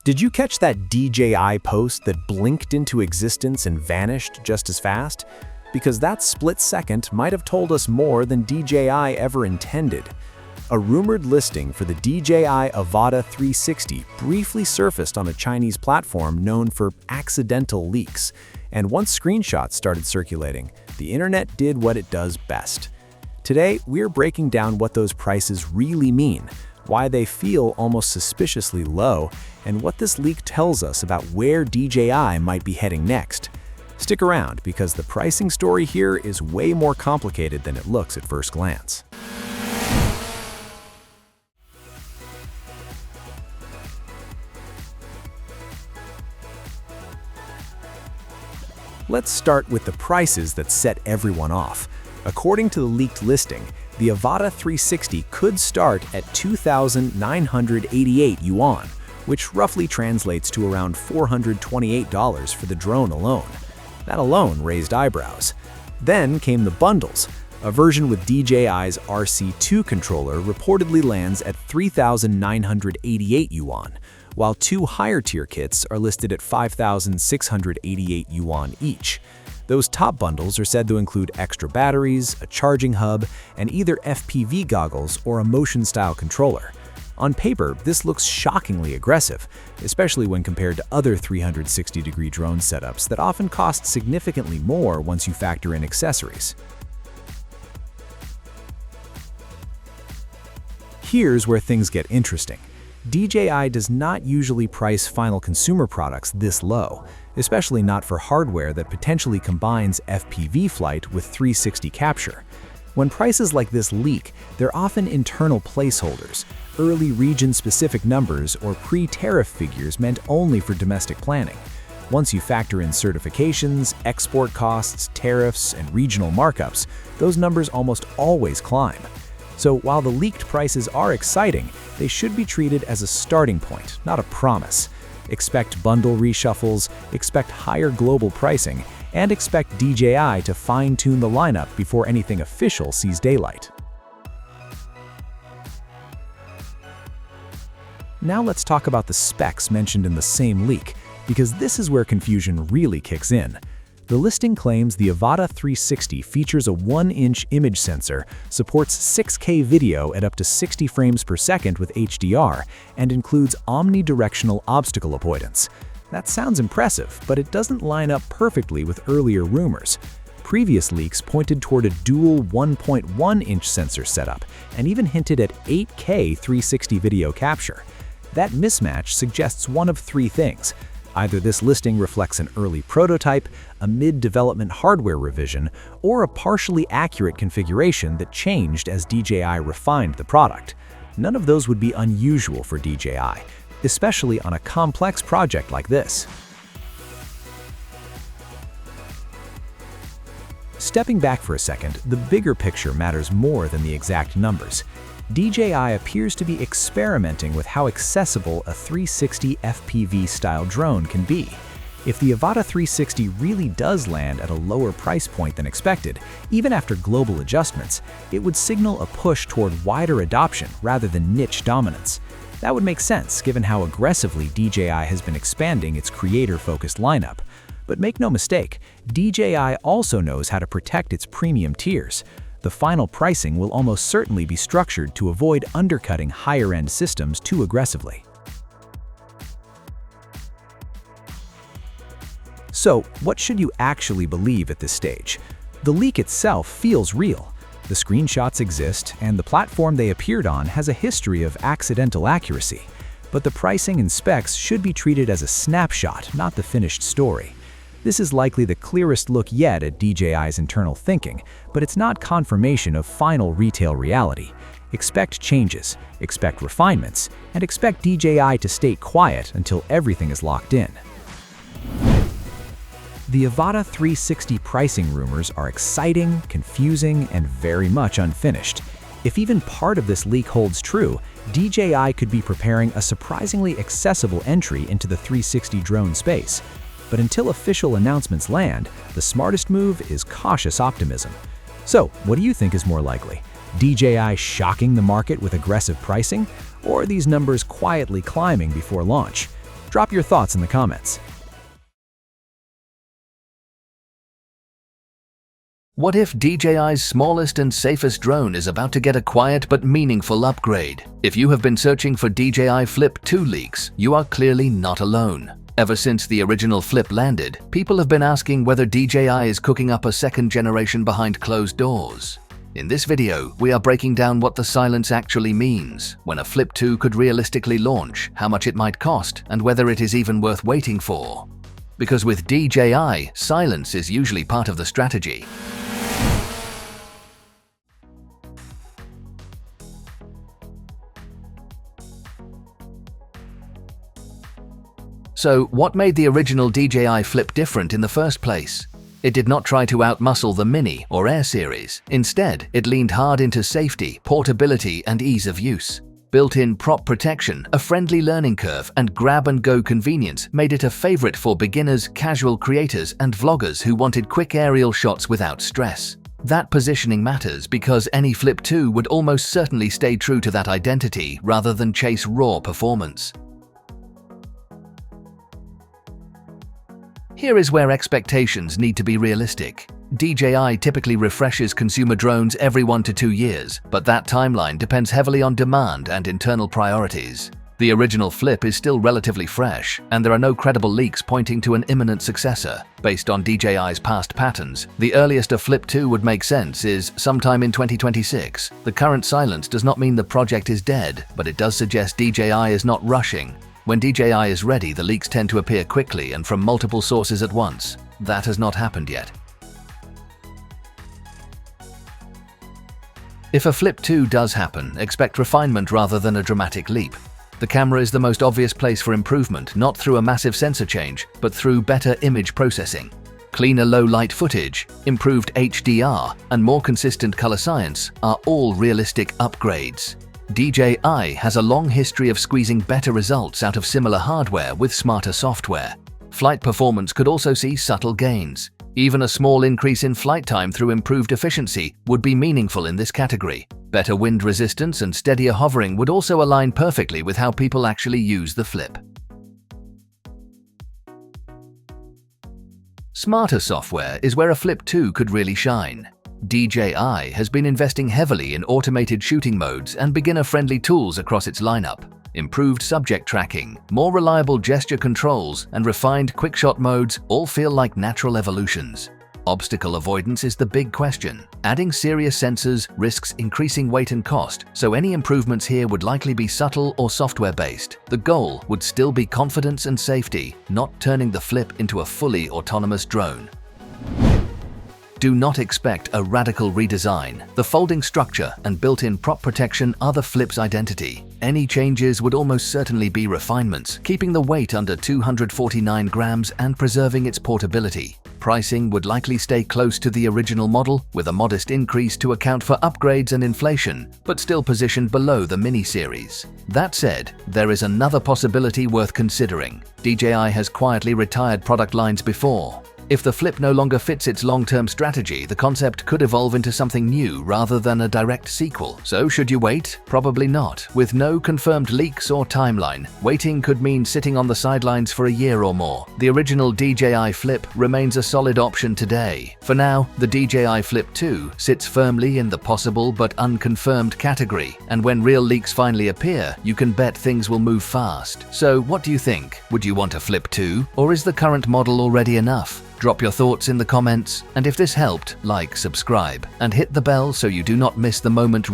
Did you catch that DJI post that blinked into existence and vanished just as fast? Because that split second might have told us more than DJI ever intended. A rumored listing for the DJI Avata 360 briefly surfaced on a Chinese platform known for accidental leaks, and once screenshots started circulating, the internet did what it does best. Today, we're breaking down what those prices really mean, why they feel almost suspiciously low, and what this leak tells us about where DJI might be heading next. Stick around, because the pricing story here is way more complicated than it looks at first glance. Let's start with the prices that set everyone off. According to the leaked listing, the Avata 360 could start at 2,988 yuan, which roughly translates to around $428 for the drone alone. That alone raised eyebrows. Then came the bundles. A version with DJI's RC2 controller reportedly lands at 3,988 yuan, while two higher-tier kits are listed at 5,688 yuan each. Those top bundles are said to include extra batteries, a charging hub, and either FPV goggles or a motion-style controller. On paper, this looks shockingly aggressive, especially when compared to other 360-degree drone setups that often cost significantly more once you factor in accessories. Here's where things get interesting. DJI does not usually price final consumer products this low, especially not for hardware that potentially combines FPV flight with 360 capture. When prices like this leak, they're often internal placeholders, early region-specific numbers, or pre-tariff figures meant only for domestic planning. Once you factor in certifications, export costs, tariffs, and regional markups, those numbers almost always climb. So while the leaked prices are exciting, they should be treated as a starting point, not a promise. Expect bundle reshuffles, expect higher global pricing, and expect DJI to fine-tune the lineup before anything official sees daylight. Now let's talk about the specs mentioned in the same leak, because this is where confusion really kicks in. The listing claims the Avata 360 features a 1-inch image sensor, supports 6K video at up to 60 frames per second with HDR, and includes omnidirectional obstacle avoidance. That sounds impressive, but it doesn't line up perfectly with earlier rumors. Previous leaks pointed toward a dual 1.1-inch sensor setup, and even hinted at 8K 360 video capture. That mismatch suggests one of three things. Either this listing reflects an early prototype, a mid-development hardware revision, or a partially accurate configuration that changed as DJI refined the product. None of those would be unusual for DJI, especially on a complex project like this. Stepping back for a second, the bigger picture matters more than the exact numbers. DJI appears to be experimenting with how accessible a 360 FPV-style drone can be. If the Avata 360 really does land at a lower price point than expected, even after global adjustments, it would signal a push toward wider adoption rather than niche dominance. That would make sense given how aggressively DJI has been expanding its creator-focused lineup. But make no mistake, DJI also knows how to protect its premium tiers. The final pricing will almost certainly be structured to avoid undercutting higher-end systems too aggressively. So, what should you actually believe at this stage? The leak itself feels real. The screenshots exist, and the platform they appeared on has a history of accidental accuracy. But the pricing and specs should be treated as a snapshot, not the finished story. This is likely the clearest look yet at DJI's internal thinking, but it's not confirmation of final retail reality. Expect changes, expect refinements, and expect DJI to stay quiet until everything is locked in. The Avata 360 pricing rumors are exciting, confusing, and very much unfinished. If even part of this leak holds true, DJI could be preparing a surprisingly accessible entry into the 360 drone space. But until official announcements land, the smartest move is cautious optimism. So, what do you think is more likely? DJI shocking the market with aggressive pricing, or these numbers quietly climbing before launch? Drop your thoughts in the comments. What if DJI's smallest and safest drone is about to get a quiet but meaningful upgrade? If you have been searching for DJI Flip 2 leaks, you are clearly not alone. Ever since the original Flip landed, people have been asking whether DJI is cooking up a second generation behind closed doors. In this video, we are breaking down what the silence actually means, when a Flip 2 could realistically launch, how much it might cost, and whether it is even worth waiting for. Because with DJI, silence is usually part of the strategy. So, what made the original DJI Flip different in the first place? It did not try to outmuscle the Mini or Air series. Instead, it leaned hard into safety, portability, and ease of use. Built-in prop protection, a friendly learning curve, and grab-and-go convenience made it a favorite for beginners, casual creators, and vloggers who wanted quick aerial shots without stress. That positioning matters because any Flip 2 would almost certainly stay true to that identity rather than chase raw performance. Here is where expectations need to be realistic. DJI typically refreshes consumer drones every 1 to 2 years, but that timeline depends heavily on demand and internal priorities. The original Flip is still relatively fresh, and there are no credible leaks pointing to an imminent successor. Based on DJI's past patterns, the earliest a Flip 2 would make sense is sometime in 2026. The current silence does not mean the project is dead, but it does suggest DJI is not rushing. When DJI is ready, the leaks tend to appear quickly and from multiple sources at once. That has not happened yet. If a Flip 2 does happen, expect refinement rather than a dramatic leap. The camera is the most obvious place for improvement, not through a massive sensor change, but through better image processing. Cleaner low-light footage, improved HDR, and more consistent color science are all realistic upgrades. DJI has a long history of squeezing better results out of similar hardware with smarter software. Flight performance could also see subtle gains. Even a small increase in flight time through improved efficiency would be meaningful in this category. Better wind resistance and steadier hovering would also align perfectly with how people actually use the Flip. Smarter software is where a Flip 2 could really shine. DJI has been investing heavily in automated shooting modes and beginner-friendly tools across its lineup. Improved subject tracking, more reliable gesture controls, and refined quick-shot modes all feel like natural evolutions. Obstacle avoidance is the big question. Adding serious sensors risks increasing weight and cost, so any improvements here would likely be subtle or software-based. The goal would still be confidence and safety, not turning the Flip into a fully autonomous drone. Do not expect a radical redesign. The folding structure and built-in prop protection are the Flip's identity. Any changes would almost certainly be refinements, keeping the weight under 249 grams and preserving its portability. Pricing would likely stay close to the original model, with a modest increase to account for upgrades and inflation, but still positioned below the Mini series. That said, there is another possibility worth considering. DJI has quietly retired product lines before. If the Flip no longer fits its long-term strategy, the concept could evolve into something new rather than a direct sequel. So should you wait? Probably not. With no confirmed leaks or timeline, waiting could mean sitting on the sidelines for a year or more. The original DJI Flip remains a solid option today. For now, the DJI Flip 2 sits firmly in the possible but unconfirmed category, and when real leaks finally appear, you can bet things will move fast. So what do you think? Would you want a Flip 2, or is the current model already enough? Drop your thoughts in the comments, and if this helped, like, subscribe, and hit the bell so you do not miss the moment.